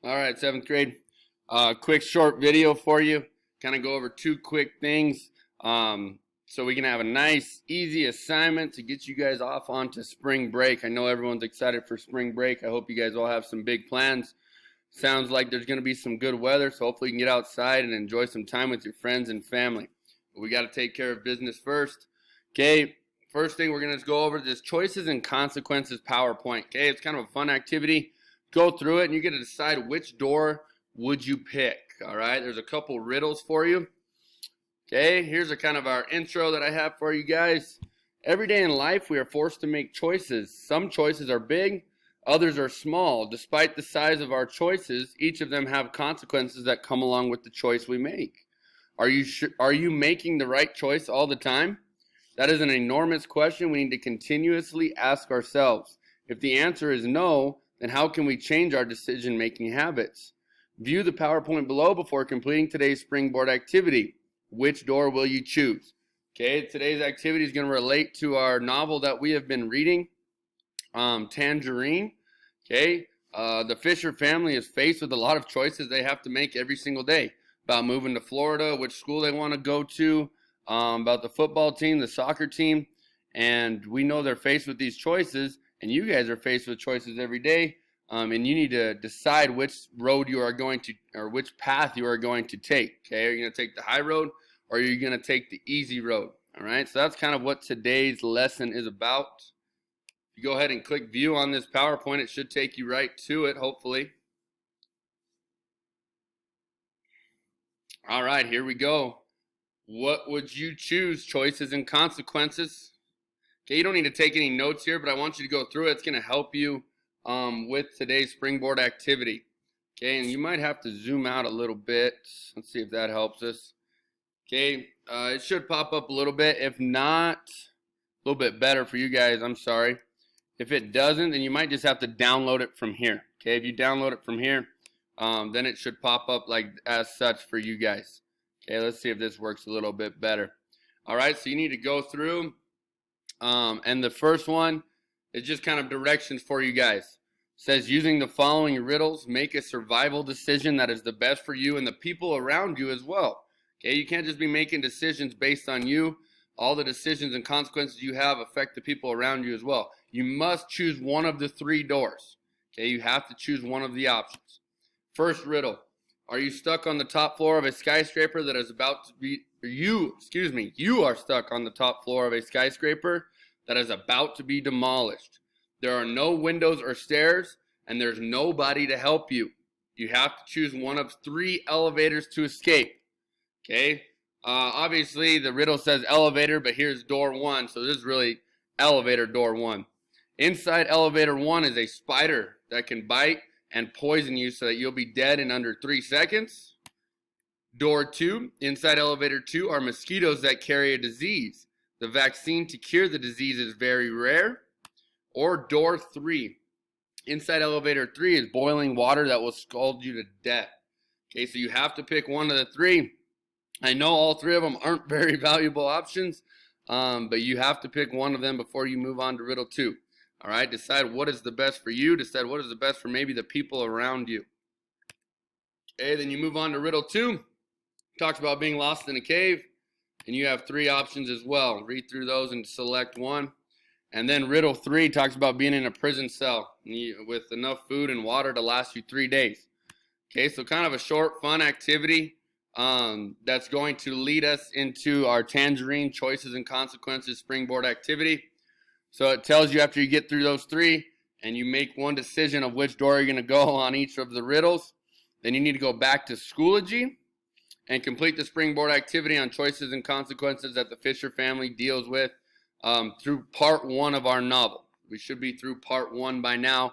All right, seventh grade. Quick short video for you. Kind of go over two quick things so we can have a nice, easy assignment to get you guys off onto spring break. I know everyone's excited for spring break. I hope you guys all have some big plans. Sounds like there's going to be some good weather, so hopefully you can get outside and enjoy some time with your friends and family. But we got to take care of business first. Okay, first thing we're going to go over this choices and consequences PowerPoint. Okay, it's kind of a fun activity. Go through it and you get to decide which door would you pick. All right, there's a couple riddles for you. Okay, here's a kind of our intro that I have for you guys. Every day in life we are forced to make choices. Some choices are big, others are small. Despite the size of our choices, each of them have consequences that come along with the choice we make. Are you making the right choice all the time? That is an enormous question we need to continuously ask ourselves. If the answer is no, then how can we change our decision-making habits? View the PowerPoint below before completing today's springboard activity. Which door will you choose? Okay, today's activity is going to relate to our novel that we have been reading, Tangerine. Okay, the Fisher family is faced with a lot of choices they have to make every single day about moving to Florida, which school they want to go to, about the football team, the soccer team, and we know they're faced with these choices. And you guys are faced with choices every day, and you need to decide which road you are going to, or which path you are going to take. Okay, are you going to take the high road, or are you going to take the easy road? All right, so that's kind of what today's lesson is about. If you go ahead and click view on this PowerPoint, it should take you right to it, hopefully. All right, here we go. What would you choose? Choices and consequences. Okay, you don't need to take any notes here, but I want you to go through it. It's going to help you with today's springboard activity. Okay, and you might have to zoom out a little bit. Let's see if that helps us. Okay, it should pop up a little bit. If not, a little bit better for you guys, I'm sorry. If it doesn't, then you might just have to download it from here. Okay, if you download it from here, then it should pop up like as such for you guys. Okay, let's see if this works a little bit better. All right, so you need to go through. And the first one is just kind of directions for you guys. It says, using the following riddles, make a survival decision that is the best for you and the people around you as well. Okay, you can't just be making decisions based on you. All the decisions and consequences you have affect the people around you as well. You must choose one of the three doors. Okay, you have to choose one of the options. First riddle, are you stuck on the top floor of a skyscraper that is about to be, you are stuck on the top floor of a skyscraper that is about to be demolished. There are no windows or stairs, and there's nobody to help you. You have to choose one of three elevators to escape. Okay? Obviously, the riddle says elevator, but here's door one, so this is really elevator door one. Inside elevator one is a spider that can bite and poison you so that you'll be dead in under 3 seconds. Door 2, inside elevator 2 are mosquitoes that carry a disease. The vaccine to cure the disease is very rare. Or door 3, inside elevator 3 is boiling water that will scald you to death. Okay, so you have to pick one of the three. I know all three of them aren't very valuable options, but you have to pick one of them before you move on to riddle 2. All right, decide what is the best for you. Decide what is the best for maybe the people around you. Okay, then you move on to riddle 2. Talks about being lost in a cave, and you have 3 options as well. Read through those and select one. And then riddle 3 talks about being in a prison cell with enough food and water to last you 3 days. Okay, so kind of a short, fun activity that's going to lead us into our Tangerine choices and consequences springboard activity. So it tells you after you get through those 3 and you make one decision of which door you're going to go on each of the riddles, then you need to go back to Schoology and complete the springboard activity on choices and consequences that the Fisher family deals with through part 1 of our novel. We should be through part 1 by now.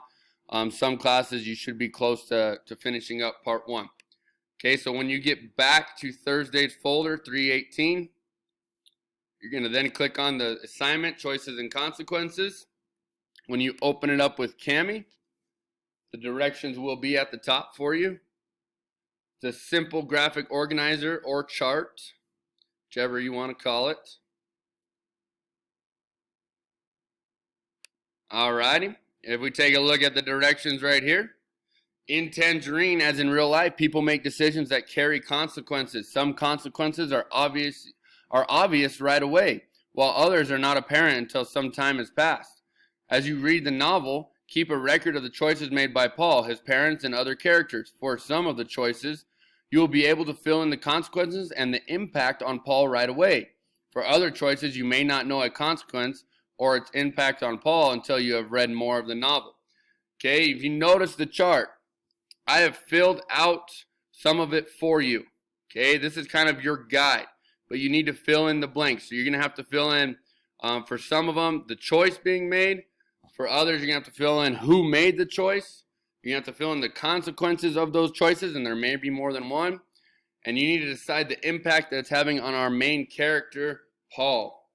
Some classes you should be close to finishing up part 1. Okay, so when you get back to Thursday's folder, 318, you're going to then click on the assignment, choices and consequences. When you open it up with Cami, the directions will be at the top for you. It's a simple graphic organizer or chart, whichever you want to call it. Alrighty, if we take a look at the directions right here, In Tangerine, as in real life, people make decisions that carry consequences. Some consequences are obvious right away, while others are not apparent until some time has passed. As you read the novel, keep a record of the choices made by Paul, his parents, and other characters. For some of the choices, you will be able to fill in the consequences and the impact on Paul right away. For other choices, you may not know a consequence or its impact on Paul until you have read more of the novel. Okay, if you notice the chart, I have filled out some of it for you. Okay, this is kind of your guide, but you need to fill in the blanks. So you're going to have to fill in, for some of them, the choice being made. For others, you're going to have to fill in who made the choice. You're going to have to fill in the consequences of those choices, and there may be more than one. And you need to decide the impact that it's having on our main character, Paul.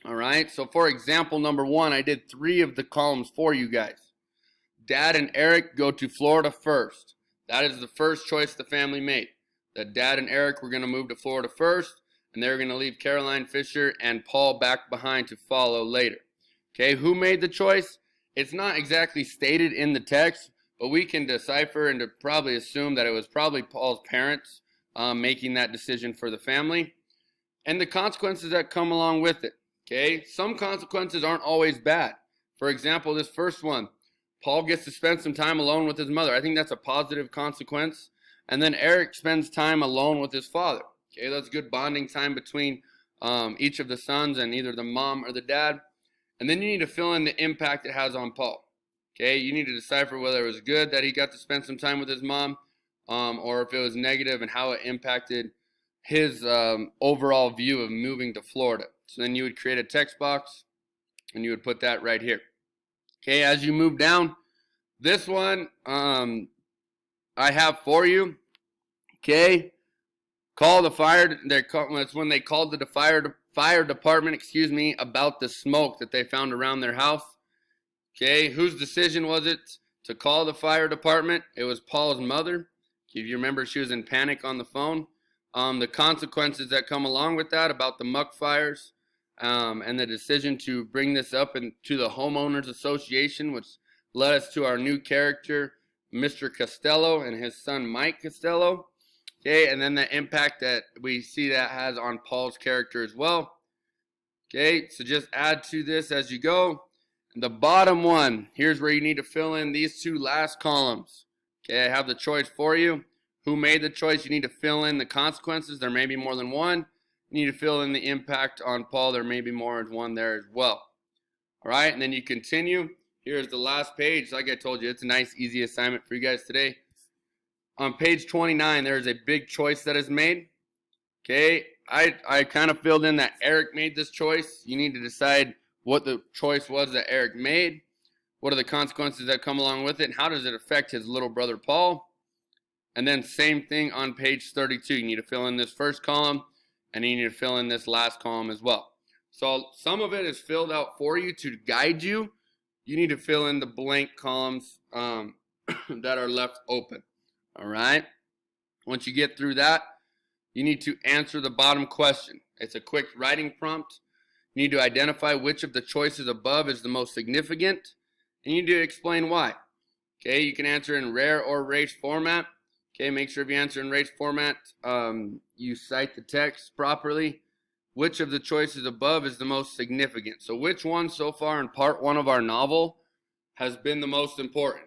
All right, so for example, number 1, I did 3 of the columns for you guys. Dad and Eric go to Florida first. That is the first choice the family made. That Dad and Eric were going to move to Florida first, and they were going to leave Caroline Fisher and Paul back behind to follow later. Okay, who made the choice? It's not exactly stated in the text, but we can decipher and to probably assume that it was probably Paul's parents making that decision for the family, and the consequences that come along with it. Okay, some consequences aren't always bad. For example, this first one, Paul gets to spend some time alone with his mother. I think that's a positive consequence. And then Eric spends time alone with his father. Okay, that's good bonding time between each of the sons and either the mom or the dad. And then you need to fill in the impact it has on Paul. Okay, you need to decipher whether it was good that he got to spend some time with his mom, or if it was negative and how it impacted his overall view of moving to Florida. So then you would create a text box and you would put that right here. Okay, as you move down, this one I have for you. Okay, call the fire. That's when they called the fire department, about the smoke that they found around their house. Okay, whose decision was it to call the fire department? It was Paul's mother. If you remember, she was in panic on the phone. The consequences that come along with that about the muck fires. And the decision to bring this up into the homeowners association, which led us to our new character, Mr. Costello, and his son, Mike Costello. Okay, and then the impact that we see that has on Paul's character as well. Okay, so just add to this as you go. The bottom one, here's where you need to fill in these 2 last columns. Okay, I have the choice for you. Who made the choice? You need to fill in the consequences. There may be more than one. You need to fill in the impact on Paul. There may be more than one there as well. All right, and then you continue. Here's the last page. Like I told you, it's a nice, easy assignment for you guys today. On page 29, there is a big choice that is made. Okay, I kind of filled in that Eric made this choice. You need to decide what the choice was that Eric made. What are the consequences that come along with it? And how does it affect his little brother Paul? And then same thing on page 32. You need to fill in this first column. And you need to fill in this last column as well. So some of it is filled out for you to guide you. You need to fill in the blank columns that are left open. All right. Once you get through that, you need to answer the bottom question. It's a quick writing prompt. You need to identify which of the choices above is the most significant. And you need to explain why. Okay, you can answer in rare or race format. Okay, make sure if you answer in race format, you cite the text properly. Which of the choices above is the most significant? So which one so far in part 1 of our novel has been the most important?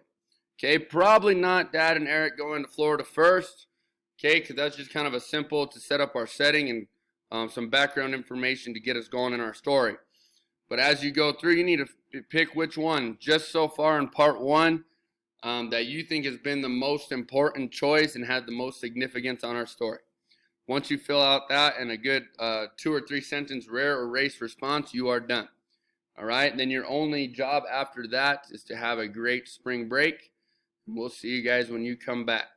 Okay, probably not Dad and Eric going to Florida first. Okay, because that's just kind of a simple to set up our setting and some background information to get us going in our story. But as you go through, you need to pick which one just so far in part 1 that you think has been the most important choice and had the most significance on our story. Once you fill out that and a good 2 or 3 sentence rare or race response, you are done. All right, and then your only job after that is to have a great spring break. We'll see you guys when you come back.